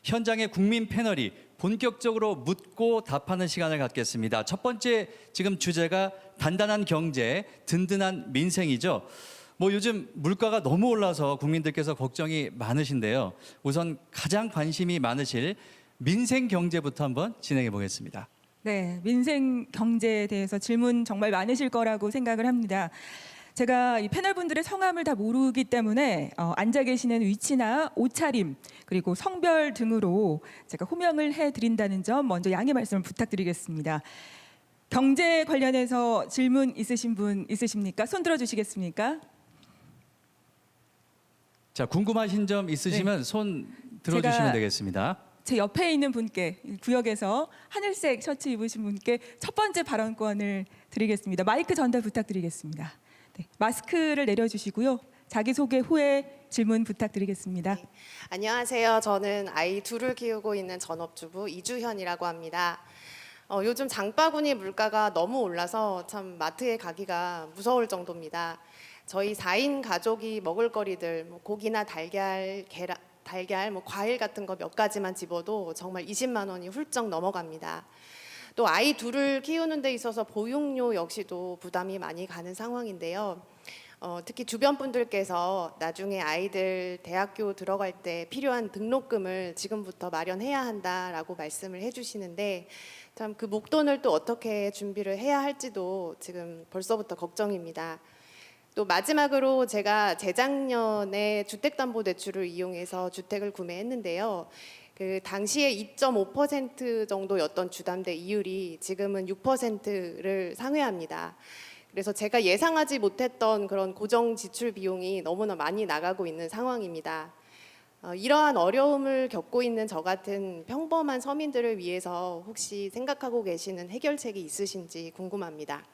현장의 국민 패널이 본격적으로 묻고 답하는 시간을 갖겠습니다. 첫 번째 지금 주제가 단단한 경제, 든든한 민생이죠. 요즘 물가가 너무 올라서 국민들께서 걱정이 많으신데요. 우선 가장 관심이 많으실 민생 경제부터 한번 진행해 보겠습니다. 네, 민생 경제에 대해서 질문 정말 많으실 거라고 생각을 합니다. 제가 이 패널분들의 성함을 다 모르기 때문에 앉아 계시는 위치나 옷차림 그리고 성별 등으로 제가 호명을 해드린다는 점 먼저 양해 말씀을 부탁드리겠습니다. 경제 관련해서 질문 있으신 분 있으십니까? 손 들어주시겠습니까? 자, 궁금하신 점 있으시면 손 들어주시면 되겠습니다. 제 옆에 있는 분께 구역에서 하늘색 셔츠 입으신 분께 첫 번째 발언권을 드리겠습니다. 마이크 전달 부탁드리겠습니다. 네, 마스크를 내려주시고요. 자기소개 후에 질문 부탁드리겠습니다. 네, 안녕하세요. 저는 아이 둘을 키우고 있는 전업주부 이주현이라고 합니다. 요즘 장바구니 물가가 너무 올라서 참 마트에 가기가 무서울 정도입니다. 저희 4인 가족이 먹을 거리들 고기나 달걀, 과일 같은 거 몇 가지만 집어도 정말 20만 원이 훌쩍 넘어갑니다. 또 아이 둘을 키우는 데 있어서 보육료 역시도 부담이 많이 가는 상황인데요. 특히 주변 분들께서 나중에 아이들 대학교 들어갈 때 필요한 등록금을 지금부터 마련해야 한다라고 말씀을 해주시는데 참 그 목돈을 또 어떻게 준비를 해야 할지도 지금 벌써부터 걱정입니다. 또 마지막으로 제가 재작년에 주택담보대출을 이용해서 주택을 구매했는데요. 그 당시에 2.5% 정도였던 주담대 이율이 지금은 6%를 상회합니다. 그래서 제가 예상하지 못했던 그런 고정 지출 비용이 너무나 많이 나가고 있는 상황입니다. 이러한 어려움을 겪고 있는 저 같은 평범한 서민들을 위해서 혹시 생각하고 계시는 해결책이 있으신지 궁금합니다.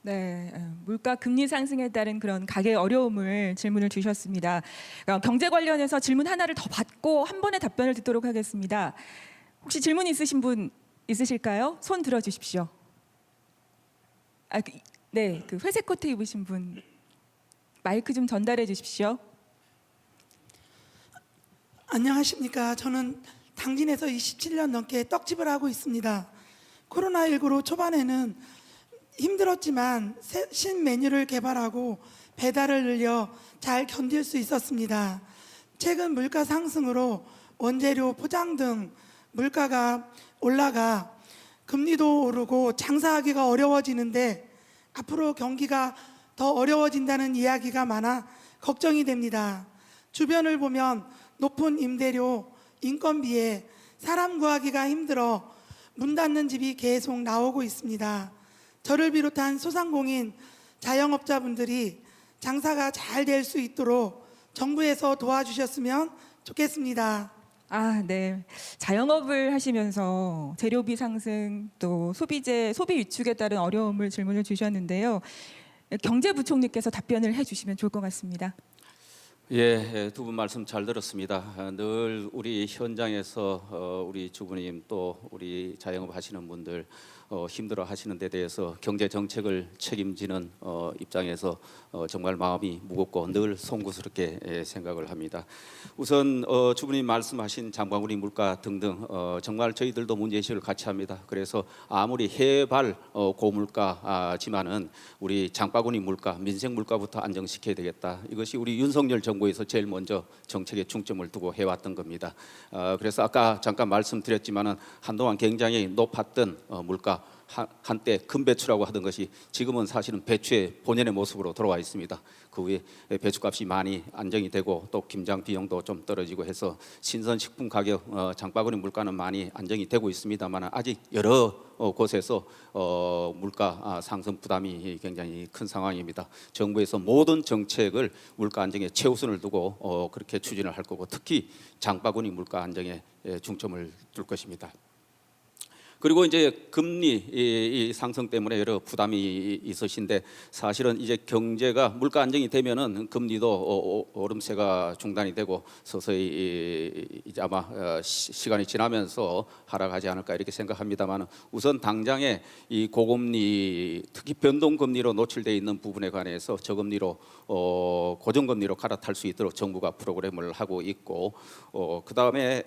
네, 물가 금리 상승에 따른 그런 가계 어려움을 질문을 주셨습니다. 경제 관련해서 질문 하나를 더 받고 한 번에 답변을 듣도록 하겠습니다. 혹시 질문 있으신 분 있으실까요? 손 들어주십시오. 네, 그 회색 코트 입으신 분 마이크 좀 전달해 주십시오. 안녕하십니까. 저는 당진에서 27년 넘게 떡집을 하고 있습니다. 코로나19로 초반에는 힘들었지만 신메뉴를 개발하고 배달을 늘려 잘 견딜 수 있었습니다. 최근 물가 상승으로 원재료, 포장 등 물가가 올라가 금리도 오르고 장사하기가 어려워지는데 앞으로 경기가 더 어려워진다는 이야기가 많아 걱정이 됩니다. 주변을 보면 높은 임대료, 인건비에 사람 구하기가 힘들어 문 닫는 집이 계속 나오고 있습니다. 저를 비롯한 소상공인 자영업자분들이 장사가 잘 될 수 있도록 정부에서 도와주셨으면 좋겠습니다. 네. 자영업을 하시면서 재료비 상승 또 소비 위축에 따른 어려움을 질문을 주셨는데요. 경제부총리께서 답변을 해주시면 좋을 것 같습니다. 예, 두 분 말씀 잘 들었습니다. 늘 우리 현장에서 우리 주부님 또 우리 자영업 하시는 분들 힘들어 하시는 데 대해서 경제 정책을 책임지는 입장에서 정말 마음이 무겁고 늘 송구스럽게 생각을 합니다. 우선 주부님 말씀하신 장바구니 물가 등등 정말 저희들도 문제의식을 같이 합니다. 그래서 아무리 해발 고물가지만은 우리 장바구니 물가, 민생 물가부터 안정시켜야 되겠다. 이것이 우리 윤석열 정부에서 제일 먼저 정책에 중점을 두고 해왔던 겁니다. 그래서 아까 잠깐 말씀드렸지만은 한동안 굉장히 높았던 물가 한때 금배추라고 하던 것이 지금은 사실은 배추의 본연의 모습으로 돌아와 있습니다. 그 후에 배추값이 많이 안정이 되고 또 김장 비용도 좀 떨어지고 해서 신선식품 가격 장바구니 물가는 많이 안정이 되고 있습니다만 아직 여러 곳에서 물가 상승 부담이 굉장히 큰 상황입니다. 정부에서 모든 정책을 물가 안정에 최우선을 두고 그렇게 추진을 할 거고 특히 장바구니 물가 안정에 중점을 둘 것입니다. 그리고 이제 금리 이 상승 때문에 여러 부담이 있으신데 사실은 이제 경제가 물가 안정이 되면은 금리도 오름세가 중단이 되고 서서히 이제 아마 시간이 지나면서 하락하지 않을까 이렇게 생각합니다만 우선 당장에 이 고금리 특히 변동금리로 노출되어 있는 부분에 관해서 저금리로 고정금리로 갈아탈 수 있도록 정부가 프로그램을 하고 있고 그 다음에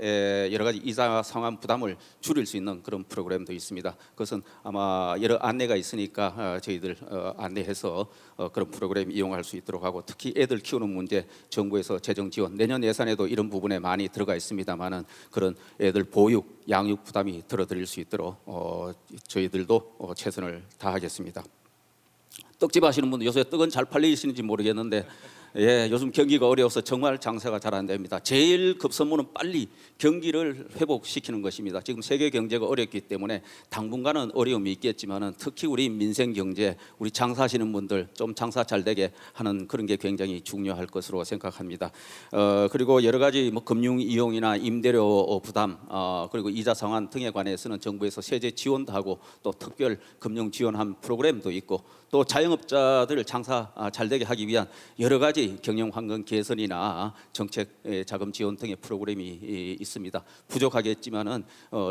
여러 가지 이자 상환 부담을 줄일 수 있는 그런 프로그램도 있습니다. 그것은 아마 여러 안내가 있으니까 저희들 안내해서 그런 프로그램 이용할 수 있도록 하고 특히 애들 키우는 문제 정부에서 재정 지원 내년 예산에도 이런 부분에 많이 들어가 있습니다만은 그런 애들 보육 양육 부담이 덜어드릴 수 있도록 저희들도 최선을 다하겠습니다. 떡집 하시는 분들 요새 떡은 잘 팔리시는지 모르겠는데 예, 요즘 경기가 어려워서 정말 장사가 잘 안 됩니다. 제일 급선무는 빨리 경기를 회복시키는 것입니다. 지금 세계 경제가 어렵기 때문에 당분간은 어려움이 있겠지만은 특히 우리 민생 경제, 우리 장사하시는 분들 좀 장사 잘 되게 하는 그런 게 굉장히 중요할 것으로 생각합니다. 그리고 여러 가지 뭐 금융 이용이나 임대료 부담, 그리고 이자 상환 등에 관해서는 정부에서 세제 지원도 하고 또 특별 금융 지원한 프로그램도 있고 또 자영업자들 장사 잘 되게 하기 위한 여러 가지 경영 환경 개선이나 정책 자금 지원 등의 프로그램이 있습니다. 부족하겠지만은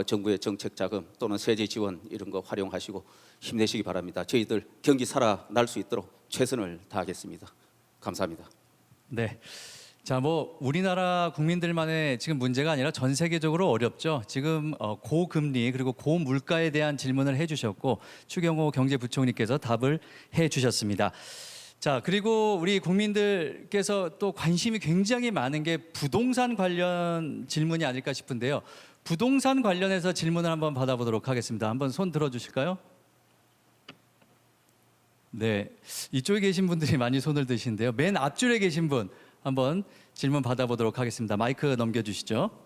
정부의 정책 자금 또는 세제 지원 이런 거 활용하시고 힘내시기 바랍니다. 저희들 경기 살아날 수 있도록 최선을 다하겠습니다. 감사합니다. 네. 자, 뭐 우리나라 국민들만의 지금 문제가 아니라 전 세계적으로 어렵죠. 지금 고금리 그리고 고물가에 대한 질문을 해주셨고 추경호 경제부총리께서 답을 해주셨습니다. 자, 그리고 우리 국민들께서 또 관심이 굉장히 많은 게 부동산 관련 질문이 아닐까 싶은데요. 부동산 관련해서 질문을 한번 받아보도록 하겠습니다. 한번 손 들어주실까요? 네, 이쪽에 계신 분들이 많이 손을 드시는데요. 맨 앞줄에 계신 분 한번 질문 받아보도록 하겠습니다. 마이크 넘겨주시죠.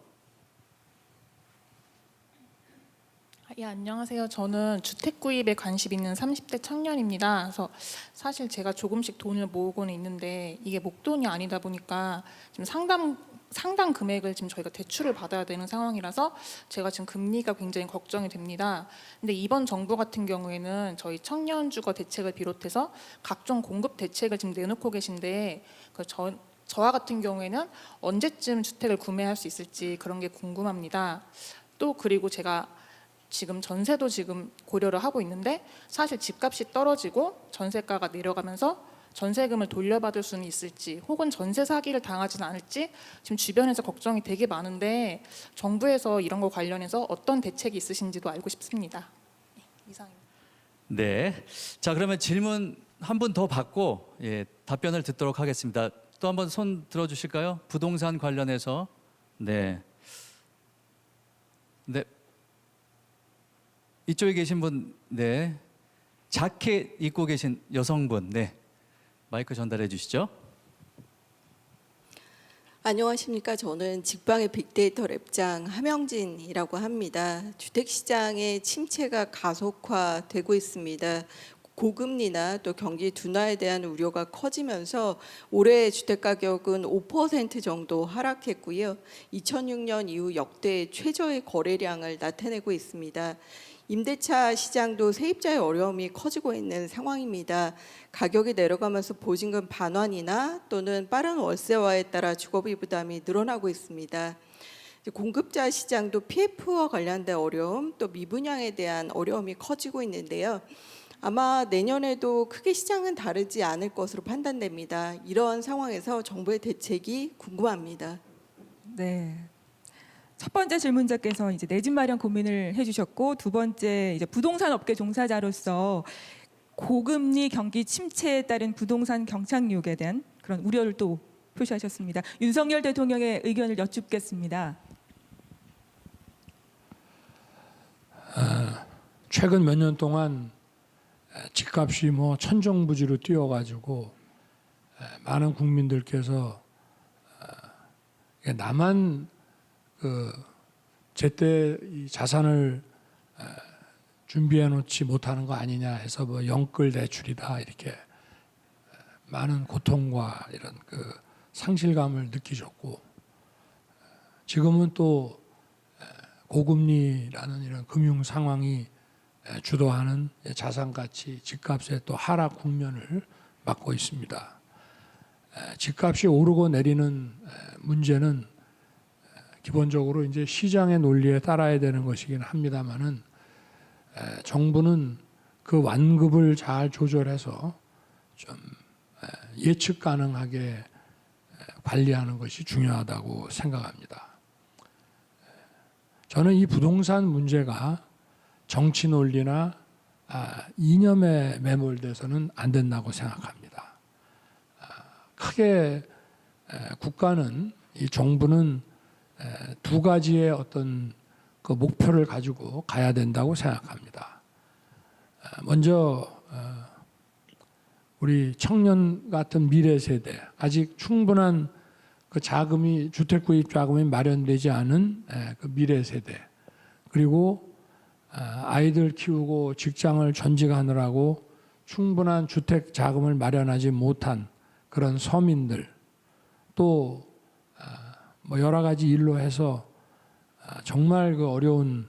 예, 안녕하세요. 저는 주택 구입에 관심 있는 30대 청년입니다. 그래서 사실 제가 조금씩 돈을 모으고는 있는데 이게 목돈이 아니다 보니까 지금 상당 금액을 지금 저희가 대출을 받아야 되는 상황이라서 제가 지금 금리가 굉장히 걱정이 됩니다. 근데 이번 정부 같은 경우에는 저희 청년 주거 대책을 비롯해서 각종 공급 대책을 지금 내놓고 계신데 저와 같은 경우에는 언제쯤 주택을 구매할 수 있을지 그런 게 궁금합니다. 또 그리고 제가 지금 전세도 지금 고려를 하고 있는데 사실 집값이 떨어지고 전세가가 내려가면서 전세금을 돌려받을 수는 있을지 혹은 전세 사기를 당하지는 않을지 지금 주변에서 걱정이 되게 많은데 정부에서 이런 거 관련해서 어떤 대책이 있으신지도 알고 싶습니다. 네, 이상입니다. 네. 자, 그러면 질문 한 분 더 받고 답변을 듣도록 하겠습니다. 또 한번 손 들어주실까요? 부동산 관련해서. 네. 네. 이쪽에 계신 분, 네. 자켓 입고 계신 여성분, 네. 마이크 전달해 주시죠. 안녕하십니까. 저는 직방의 빅데이터 랩장 함영진이라고 합니다. 주택시장의 침체가 가속화되고 있습니다. 고금리나 또 경기 둔화에 대한 우려가 커지면서 올해 주택가격은 5% 정도 하락했고요. 2006년 이후 역대 최저의 거래량을 나타내고 있습니다. 임대차 시장도 세입자의 어려움이 커지고 있는 상황입니다. 가격이 내려가면서 보증금 반환이나 또는 빠른 월세화에 따라 주거비 부담이 늘어나고 있습니다. 공급자 시장도 PF와 관련된 어려움, 또 미분양에 대한 어려움이 커지고 있는데요. 아마 내년에도 크게 시장은 다르지 않을 것으로 판단됩니다. 이런 상황에서 정부의 대책이 궁금합니다. 네. 첫 번째 질문자께서 이제 내 집 마련 고민을 해주셨고 두 번째 이제 부동산 업계 종사자로서 고금리 경기 침체에 따른 부동산 경착륙에 대한 그런 우려를 또 표시하셨습니다. 윤석열 대통령의 의견을 여쭙겠습니다. 최근 몇 년 동안 집값이 뭐 천정부지로 뛰어가지고 많은 국민들께서 나만 제때 이 자산을 준비해 놓지 못하는 거 아니냐 해서 뭐 영끌 대출이다 이렇게 많은 고통과 이런 상실감을 느끼셨고 지금은 또 고금리라는 이런 금융 상황이 주도하는 자산 가치, 집값의 또 하락 국면을 맞고 있습니다. 집값이 오르고 내리는 문제는 기본적으로 이제 시장의 논리에 따라야 되는 것이긴 합니다만은 정부는 그 완급을 잘 조절해서 좀 예측 가능하게 관리하는 것이 중요하다고 생각합니다. 저는 이 부동산 문제가 정치 논리나 이념에 매몰돼서는 안 된다고 생각합니다. 크게 국가는, 이 정부는 두 가지의 어떤 그 목표를 가지고 가야 된다고 생각합니다. 먼저 우리 청년 같은 미래 세대, 아직 충분한 그 자금이, 주택 구입 자금이 마련되지 않은 그 미래 세대, 그리고 아이들 키우고 직장을 전직하느라고 충분한 주택 자금을 마련하지 못한 그런 서민들, 또 뭐 여러 가지 일로 해서 정말 그 어려운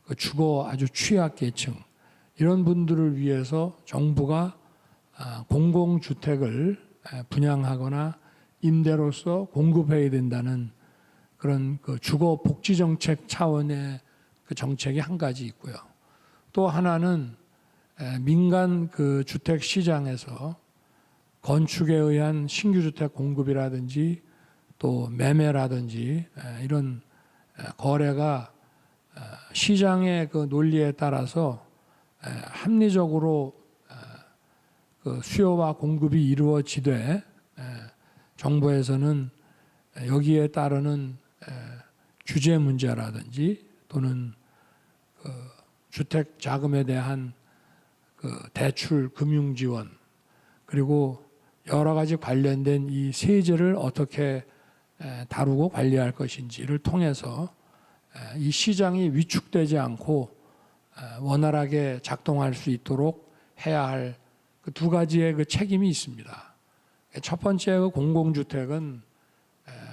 그 주거 아주 취약계층, 이런 분들을 위해서 정부가 공공주택을 분양하거나 임대로서 공급해야 된다는 그런 그 주거 복지 정책 차원의 그 정책이 한 가지 있고요. 또 하나는 민간 그 주택 시장에서 건축에 의한 신규 주택 공급이라든지 또 매매라든지 이런 거래가 시장의 그 논리에 따라서 합리적으로 그 수요와 공급이 이루어지되 정부에서는 여기에 따르는 규제 문제라든지 또는 그 주택 자금에 대한 그 대출 금융 지원, 그리고 여러 가지 관련된 이 세제를 어떻게 다루고 관리할 것인지를 통해서 이 시장이 위축되지 않고 원활하게 작동할 수 있도록 해야 할 그 두 가지의 그 책임이 있습니다. 첫 번째 그 공공주택은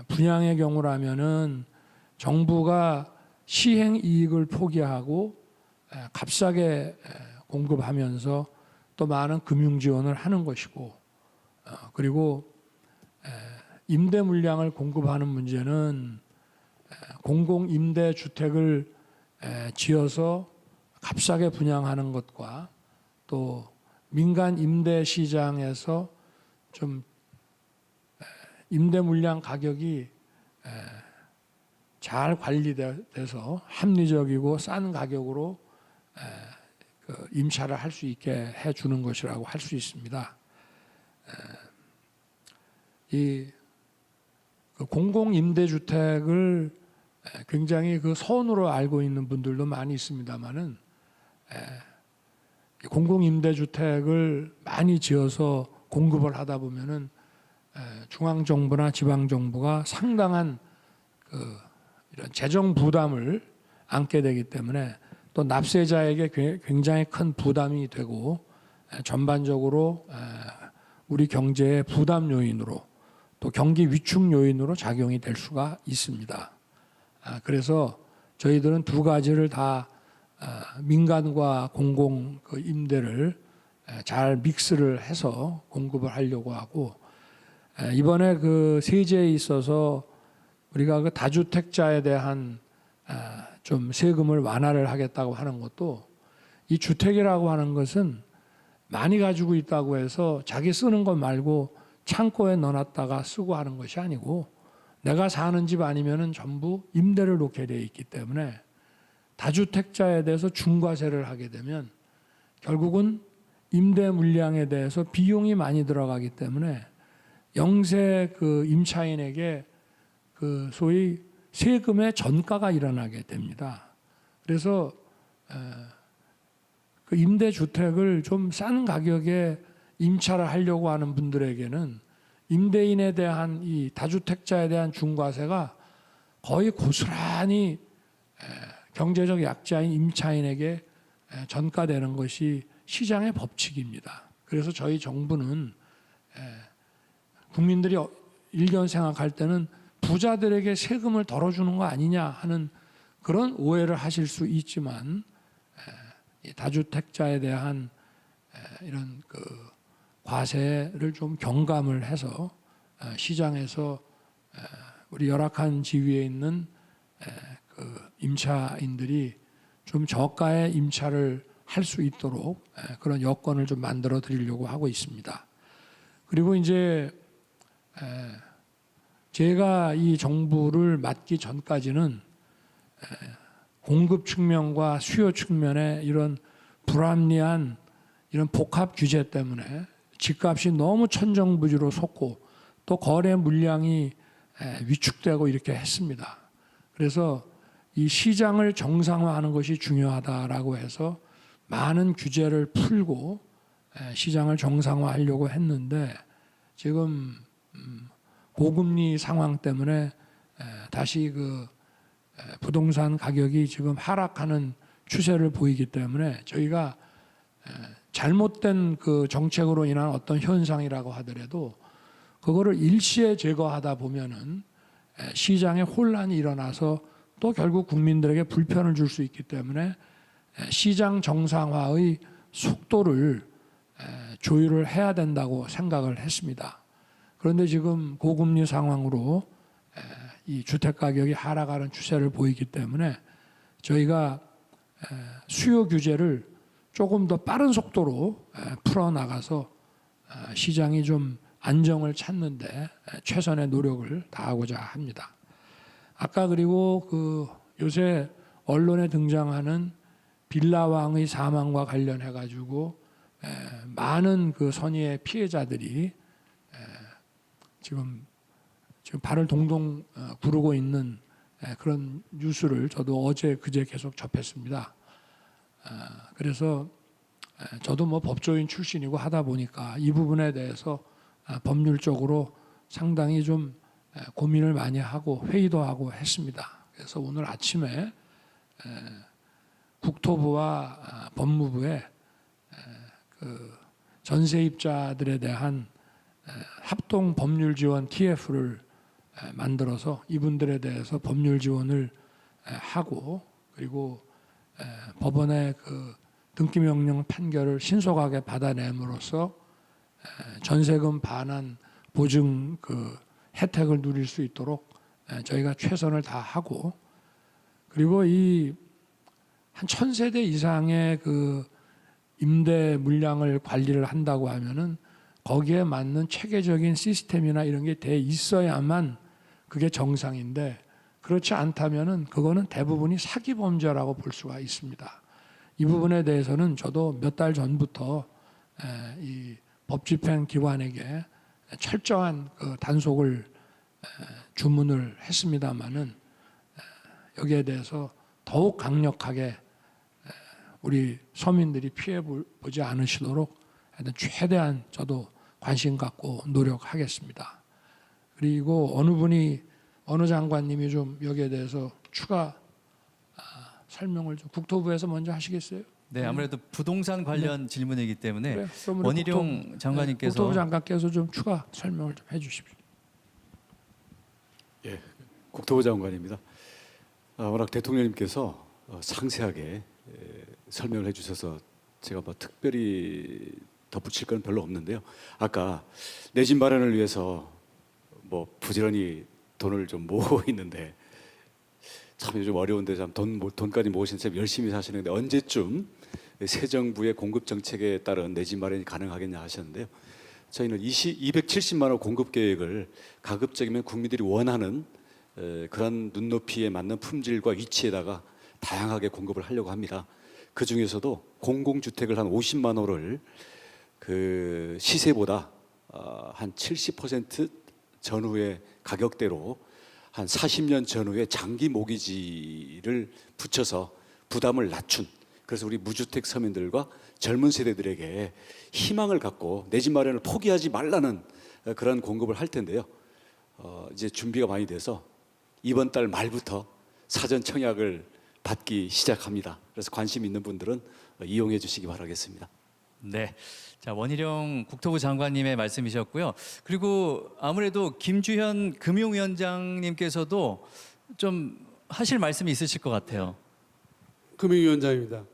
분양의 경우라면은 정부가 시행 이익을 포기하고 값싸게 공급하면서 또 많은 금융 지원을 하는 것이고, 그리고 임대 물량을 공급하는 문제는 공공 임대 주택을 지어서 값싸게 분양하는 것과 또 민간 임대 시장에서 좀 임대 물량 가격이 잘 관리돼서 합리적이고 싼 가격으로 그 임차를 할 수 있게 해주는 것이라고 할 수 있습니다. 이 공공 임대주택을 굉장히 그 선으로 알고 있는 분들도 많이 있습니다만은 공공 임대주택을 많이 지어서 공급을 하다 보면은 중앙 정부나 지방 정부가 상당한 그 이런 재정 부담을 안게 되기 때문에 또 납세자에게 굉장히 큰 부담이 되고 전반적으로 우리 경제의 부담 요인으로 또 경기 위축 요인으로 작용이 될 수가 있습니다. 그래서 저희들은 두 가지를 다 민간과 공공 그 임대를 잘 믹스를 해서 공급을 하려고 하고, 이번에 그 세제에 있어서 우리가 그 다주택자에 대한 좀 세금을 완화를 하겠다고 하는 것도, 이 주택이라고 하는 것은 많이 가지고 있다고 해서 자기 쓰는 것 말고 창고에 넣어놨다가 쓰고 하는 것이 아니고, 내가 사는 집 아니면은 전부 임대를 놓게 되어 있기 때문에 다주택자에 대해서 중과세를 하게 되면 결국은 임대 물량에 대해서 비용이 많이 들어가기 때문에 영세 그 임차인에게 그 소위 세금의 전가가 일어나게 됩니다. 그래서 그 임대주택을 좀 싼 가격에 임차를 하려고 하는 분들에게는 임대인에 대한 이 다주택자에 대한 중과세가 거의 고스란히 경제적 약자인 임차인에게 전가되는 것이 시장의 법칙입니다. 그래서 저희 정부는 국민들이 일견 생각할 때는 부자들에게 세금을 덜어주는 거 아니냐 하는 그런 오해를 하실 수 있지만 이 다주택자에 대한 이런 그 과세를 좀 경감을 해서 시장에서 우리 열악한 지위에 있는 그 임차인들이 좀 저가의 임차를 할 수 있도록 그런 여건을 좀 만들어 드리려고 하고 있습니다. 그리고 이제 제가 이 정부를 맡기 전까지는 공급 측면과 수요 측면의 이런 불합리한 이런 복합 규제 때문에 집값이 너무 천정부지로 솟고 또 거래 물량이 위축되고 이렇게 했습니다. 그래서 이 시장을 정상화하는 것이 중요하다라고 해서 많은 규제를 풀고 시장을 정상화하려고 했는데 지금 고금리 상황 때문에 다시 그 부동산 가격이 지금 하락하는 추세를 보이기 때문에 저희가 잘못된 그 정책으로 인한 어떤 현상이라고 하더라도 그거를 일시에 제거하다 보면은 시장에 혼란이 일어나서 또 결국 국민들에게 불편을 줄 수 있기 때문에 시장 정상화의 속도를 조율을 해야 된다고 생각을 했습니다. 그런데 지금 고금리 상황으로 이 주택 가격이 하락하는 추세를 보이기 때문에 저희가 수요 규제를 조금 더 빠른 속도로 풀어 나가서 시장이 좀 안정을 찾는데 최선의 노력을 다하고자 합니다. 아까 그리고 그 요새 언론에 등장하는 빌라왕의 사망과 관련해 가지고 많은 그 선의의 피해자들이 지금 발을 동동 구르고 있는 그런 뉴스를 저도 어제 그제 계속 접했습니다. 그래서 저도 뭐 법조인 출신이고 하다 보니까 이 부분에 대해서 법률적으로 상당히 좀 고민을 많이 하고 회의도 하고 했습니다. 그래서 오늘 아침에 국토부와 법무부에 그 전세입자들에 대한 합동 법률 지원 TF를 만들어서 이분들에 대해서 법률 지원을 하고 그리고 법원의 그 등기 명령 판결을 신속하게 받아냄으로써 전세금 반환 보증 그 혜택을 누릴 수 있도록 저희가 최선을 다하고 그리고 이 한 1000세대 이상의 그 임대 물량을 관리를 한다고 하면은 거기에 맞는 체계적인 시스템이나 이런 게 돼 있어야만 그게 정상인데 그렇지 않다면은 그거는 대부분이 사기 범죄라고 볼 수가 있습니다. 이 부분에 대해서는 저도 몇 달 전부터 이 법집행 기관에게 철저한 그 단속을 주문을 했습니다마는 여기에 대해서 더욱 강력하게 우리 서민들이 피해 보지 않으시도록 하여튼 최대한 저도 관심 갖고 노력하겠습니다. 그리고 어느 장관님이 좀 여기에 대해서 추가 설명을 좀 국토부에서 먼저 하시겠어요? 네, 아무래도 부동산 관련 질문이기 때문에 그래, 그럼 우리 원희룡 장관님께서 국토부 장관께서 좀 추가 설명을 좀 해주십시오. 예, 국토부 장관입니다. 워낙 대통령님께서 상세하게 설명을 해주셔서 제가 뭐 특별히 덧붙일 건 별로 없는데요. 아까 내 집 마련을 위해서 뭐 부지런히 돈을 좀 모으고 있는데 참 요즘 어려운데 참 돈까지 모으시는 참 열심히 사시는데 언제쯤 새 정부의 공급 정책에 따른 내 집 마련이 가능하겠냐 하셨는데요. 저희는 270만 원 공급 계획을 가급적이면 국민들이 원하는 그런 눈높이에 맞는 품질과 위치에다가 다양하게 공급을 하려고 합니다. 그 중에서도 공공주택을 한 50만 호를 그 시세보다 한 70% 전후의 가격대로 한 40년 전후에 장기 모기지를 붙여서 부담을 낮춘 그래서 우리 무주택 서민들과 젊은 세대들에게 희망을 갖고 내 집 마련을 포기하지 말라는 그런 공급을 할 텐데요. 이제 준비가 많이 돼서 이번 달 말부터 사전 청약을 받기 시작합니다. 그래서 관심 있는 분들은 이용해 주시기 바라겠습니다. 네, 자 원희룡 국토부 장관님의 말씀이셨고요. 그리고 아무래도 김주현 금융위원장님께서도 좀 하실 말씀이 있으실 것 같아요. 금융위원장입니다.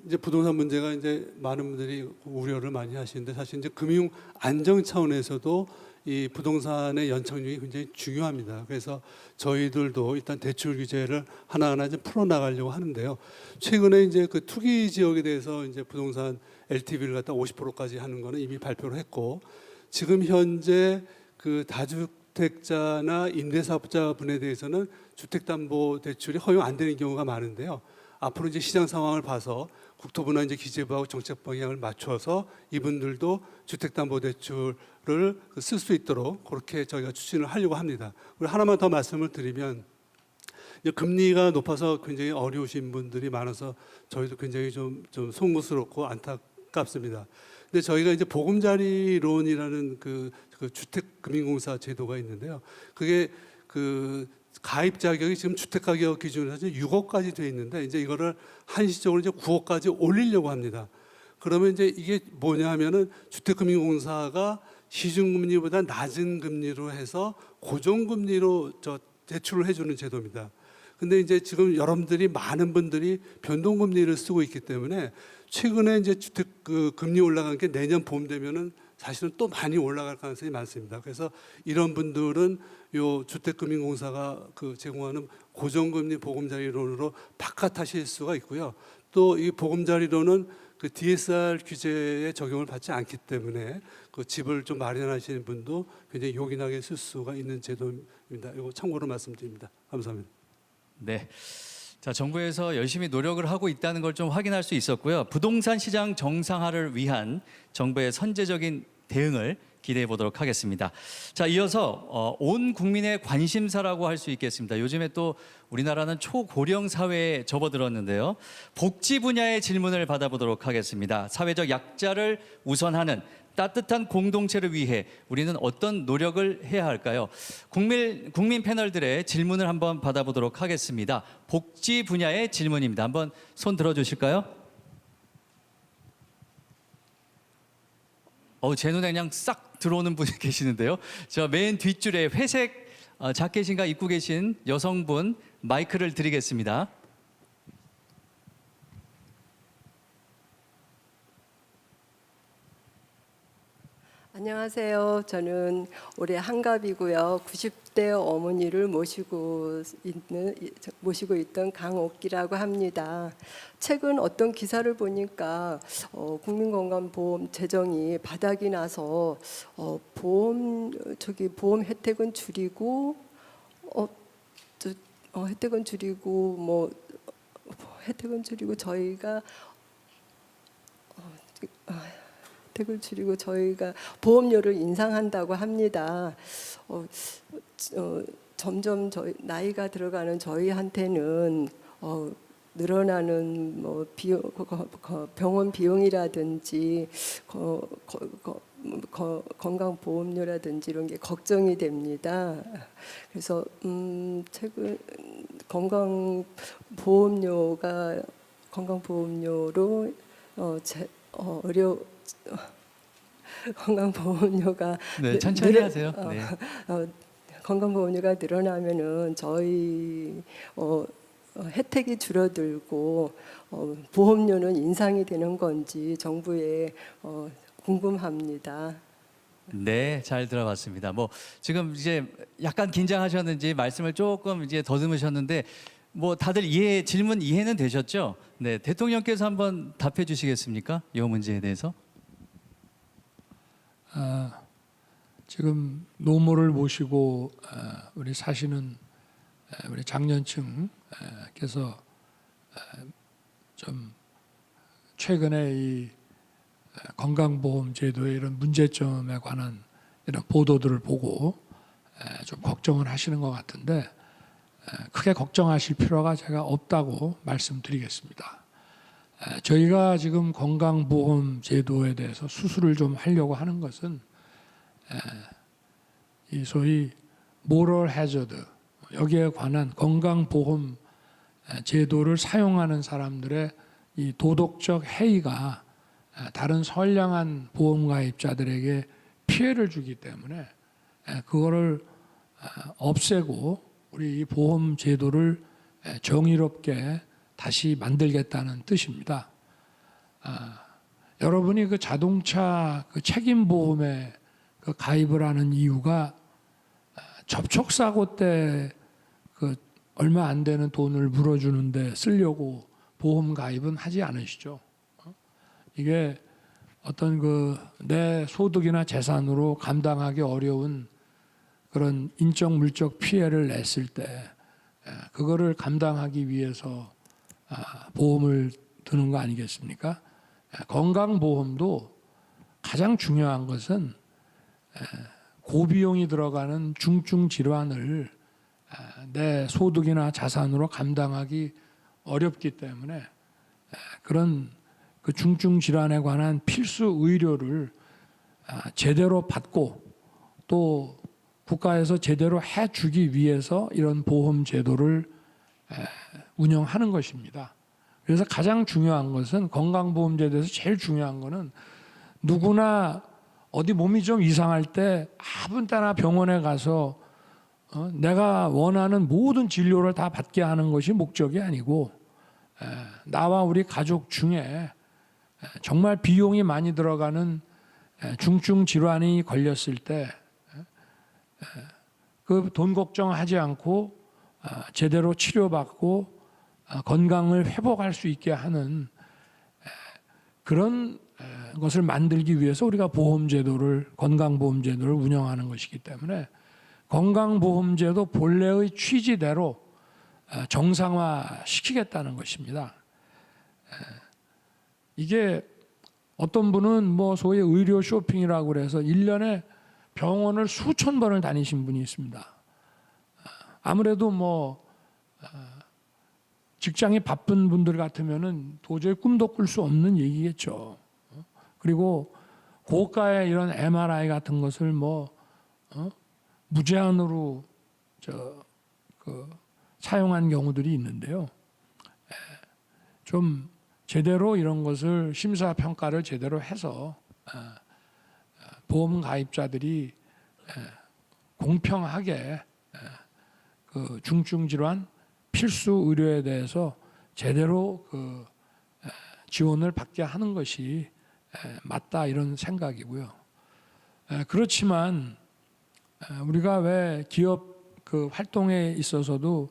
이제 부동산 문제가 이제 많은 분들이 우려를 많이 하시는데 사실 이제 금융 안정 차원에서도 이 부동산의 연착륙이 굉장히 중요합니다. 그래서 저희들도 일단 대출 규제를 하나하나 좀 풀어 나가려고 하는데요. 최근에 이제 그 투기 지역에 대해서 이제 부동산 LTV를 갖다 50%까지 하는 거는 이미 발표를 했고, 지금 현재 그 다주택자나 임대사업자분에 대해서는 주택담보대출이 허용 안 되는 경우가 많은데요. 앞으로 이제 시장 상황을 봐서 국토부나 이제 기재부하고 정책 방향을 맞춰서 이분들도 주택담보대출을 쓸 수 있도록 그렇게 저희가 추진을 하려고 합니다. 그리고 하나만 더 말씀을 드리면, 이제 금리가 높아서 굉장히 어려우신 분들이 많아서 저희도 굉장히 좀 송구스럽고 안타깝습니다. 근데 저희가 이제 보금자리론이라는 그 주택금융공사 제도가 있는데요. 그게 그 가입 자격이 지금 주택가격 기준으로 해서 6억까지 돼 있는데 이제 이거를 한시적으로 이제 9억까지 올리려고 합니다. 그러면 이제 이게 뭐냐면은 주택금융공사가 시중금리보다 낮은 금리로 해서 고정금리로 대출을 해주는 제도입니다. 근데 이제 지금 여러분들이 많은 분들이 변동금리를 쓰고 있기 때문에 최근에 이제 주택 금리 올라간 게 내년 봄 되면은 사실은 또 많이 올라갈 가능성이 많습니다. 그래서 이런 분들은 요 주택금융공사가 제공하는 고정금리 보금자리론으로 바깥하실 수가 있고요. 또 이 보금자리론은 그 DSR 규제에 적용을 받지 않기 때문에 그 집을 좀 마련하시는 분도 굉장히 요긴하게 쓸 수가 있는 제도입니다. 이거 참고로 말씀드립니다. 감사합니다. 네. 자, 정부에서 열심히 노력을 하고 있다는 걸 좀 확인할 수 있었고요. 부동산 시장 정상화를 위한 정부의 선제적인 대응을 기대해 보도록 하겠습니다. 자, 이어서 온 국민의 관심사라고 할 수 있겠습니다. 요즘에 또 우리나라는 초고령 사회에 접어들었는데요. 복지 분야의 질문을 받아보도록 하겠습니다. 사회적 약자를 우선하는 따뜻한 공동체를 위해 우리는 어떤 노력을 해야 할까요? 국민 패널들의 질문을 한번 받아보도록 하겠습니다. 복지 분야의 질문입니다. 한번 손 들어주실까요? 제 눈에 그냥 싹 들어오는 분이 계시는데요. 저 맨 뒷줄에 회색 자켓인가 입고 계신 여성분 마이크를 드리겠습니다. 안녕하세요. 저는 올해 한갑이고요. 90대 어머니를 모시고 있던 강옥기라고 합니다. 최근 어떤 기사를 보니까 국민건강보험 재정이 바닥이 나서 보험 혜택은 줄이고 저희가 보험료를 인상한다고 합니다. 점점 나이가 들어가는 저희한테는 늘어나는 병원 비용이라든지 건강보험료라든지 이런 게 걱정이 됩니다. 그래서 최근 건강보험료로 건강보험료가 네, 천천히 하세요. 네. 건강보험료가 늘어나면은 저희 혜택이 줄어들고 보험료는 인상이 되는 건지 정부에 궁금합니다. 네, 잘 들어봤습니다. 지금 이제 약간 긴장하셨는지 말씀을 조금 이제 더듬으셨는데 다들 질문 이해는 되셨죠? 네, 대통령께서 한번 답해 주시겠습니까? 이 문제에 대해서. 지금 노모를 모시고 우리 사시는 우리 장년층께서 좀 최근에 이 건강보험 제도의 이런 문제점에 관한 이런 보도들을 보고 좀 걱정을 하시는 것 같은데 크게 걱정하실 필요가 제가 없다고 말씀드리겠습니다. 저희가 지금 건강보험 제도에 대해서 수술을 좀 하려고 하는 것은 이 소위 모럴 해저드, 여기에 관한 건강보험 제도를 사용하는 사람들의 이 도덕적 해이가 다른 선량한 보험가입자들에게 피해를 주기 때문에 그거를 없애고 우리 이 보험 제도를 정의롭게 다시 만들겠다는 뜻입니다. 여러분이 그 자동차 그 책임 보험에 그 가입을 하는 이유가 접촉 사고 때 그 얼마 안 되는 돈을 물어주는데 쓰려고 보험 가입은 하지 않으시죠? 이게 어떤 그 내 소득이나 재산으로 감당하기 어려운 그런 인적 물적 피해를 냈을 때 그거를 감당하기 위해서 보험을 드는 거 아니겠습니까? 건강보험도 가장 중요한 것은 고비용이 들어가는 중증 질환을 내 소득이나 자산으로 감당하기 어렵기 때문에 그런 그 중증 질환에 관한 필수 의료를 제대로 받고 또 국가에서 제대로 해주기 위해서 이런 보험 제도를 운영하는 것입니다. 그래서 가장 중요한 것은 건강보험제도에서 제일 중요한 것은 누구나 어디 몸이 좀 이상할 때 아무 때나 병원에 가서 내가 원하는 모든 진료를 다 받게 하는 것이 목적이 아니고 나와 우리 가족 중에 정말 비용이 많이 들어가는 중증 질환이 걸렸을 때 그 돈 걱정하지 않고 제대로 치료받고 건강을 회복할 수 있게 하는 그런 것을 만들기 위해서 우리가 보험제도를 건강보험제도를 운영하는 것이기 때문에 건강보험제도 본래의 취지대로 정상화시키겠다는 것입니다. 이게 어떤 분은 뭐 소위 의료 쇼핑이라고 그래서 1년에 병원을 수천 번을 다니신 분이 있습니다. 아무래도 뭐 직장이 바쁜 분들 같으면은 도저히 꿈도 꿀 수 없는 얘기겠죠. 그리고 고가의 이런 MRI 같은 것을 뭐 무제한으로 사용한 경우들이 있는데요. 좀 제대로 이런 것을 심사 평가를 제대로 해서 보험 가입자들이 공평하게 그 중증 질환 필수 의료에 대해서 제대로 그 지원을 받게 하는 것이 맞다 이런 생각이고요. 그렇지만 우리가 왜 기업 그 활동에 있어서도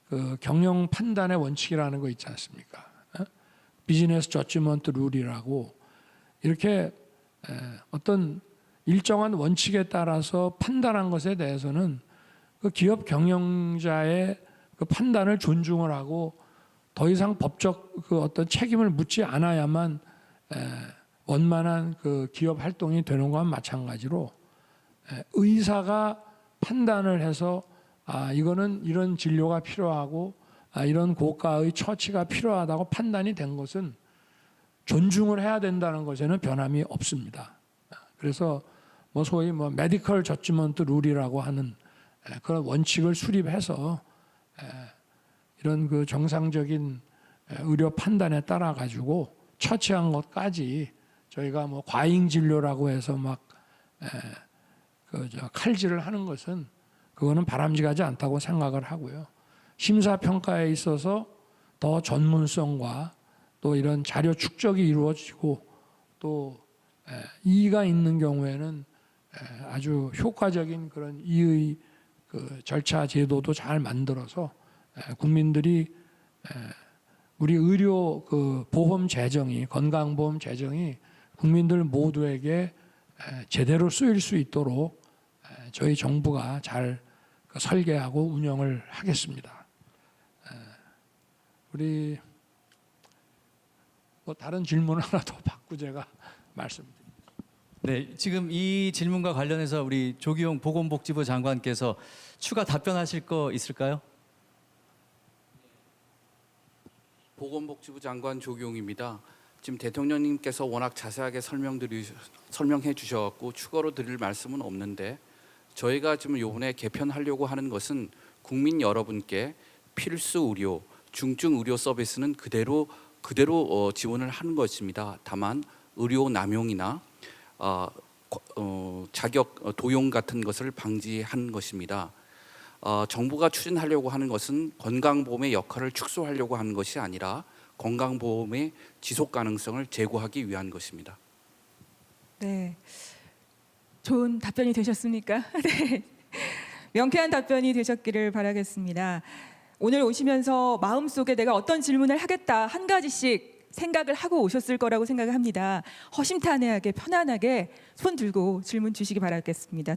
그 경영 판단의 원칙이라는 거 있지 않습니까? 비즈니스 저지먼트 룰이라고 이렇게 어떤 일정한 원칙에 따라서 판단한 것에 대해서는 그 기업 경영자의 그 판단을 존중을 하고 더 이상 법적 그 어떤 책임을 묻지 않아야만 원만한 그 기업 활동이 되는 것과 마찬가지로 의사가 판단을 해서 이거는 이런 진료가 필요하고 이런 고가의 처치가 필요하다고 판단이 된 것은 존중을 해야 된다는 것에는 변함이 없습니다. 그래서 뭐 소위 뭐 메디컬 저지먼트 룰이라고 하는 그런 원칙을 수립해서 이런 그 정상적인 의료 판단에 따라 가지고 처치한 것까지 저희가 뭐 과잉 진료라고 해서 막 칼질을 하는 것은 그거는 바람직하지 않다고 생각을 하고요. 심사 평가에 있어서 더 전문성과 또 이런 자료 축적이 이루어지고 또 이의가 있는 경우에는 아주 효과적인 그런 이의 그 절차 제도도 잘 만들어서 국민들이 우리 의료 그 보험 재정이 건강보험 재정이 국민들 모두에게 제대로 쓰일 수 있도록 저희 정부가 잘 설계하고 운영을 하겠습니다. 우리 뭐 다른 질문 하나 더 받고 제가 말씀드립니다. 네, 지금 이 질문과 관련해서 우리 조기용 보건복지부 장관께서 추가 답변하실 거 있을까요? 보건복지부 장관 조기용입니다. 지금 대통령님께서 워낙 자세하게 설명해 주셔갖고 추가로 드릴 말씀은 없는데 저희가 지금 이번에 개편하려고 하는 것은 국민 여러분께 필수 의료, 중증 의료 서비스는 그대로 지원을 하는 것입니다. 다만 의료 남용이나 자격 도용 같은 것을 방지하는 것입니다. 정부가 추진하려고 하는 것은 건강보험의 역할을 축소하려고 하는 것이 아니라 건강보험의 지속 가능성을 제고하기 위한 것입니다. 네, 좋은 답변이 되셨습니까? 네, 명쾌한 답변이 되셨기를 바라겠습니다. 오늘 오시면서 마음속에 내가 어떤 질문을 하겠다 한 가지씩 생각을 하고 오셨을 거라고 생각을 합니다. 허심탄회하게 편안하게 손 들고 질문 주시기 바라겠습니다.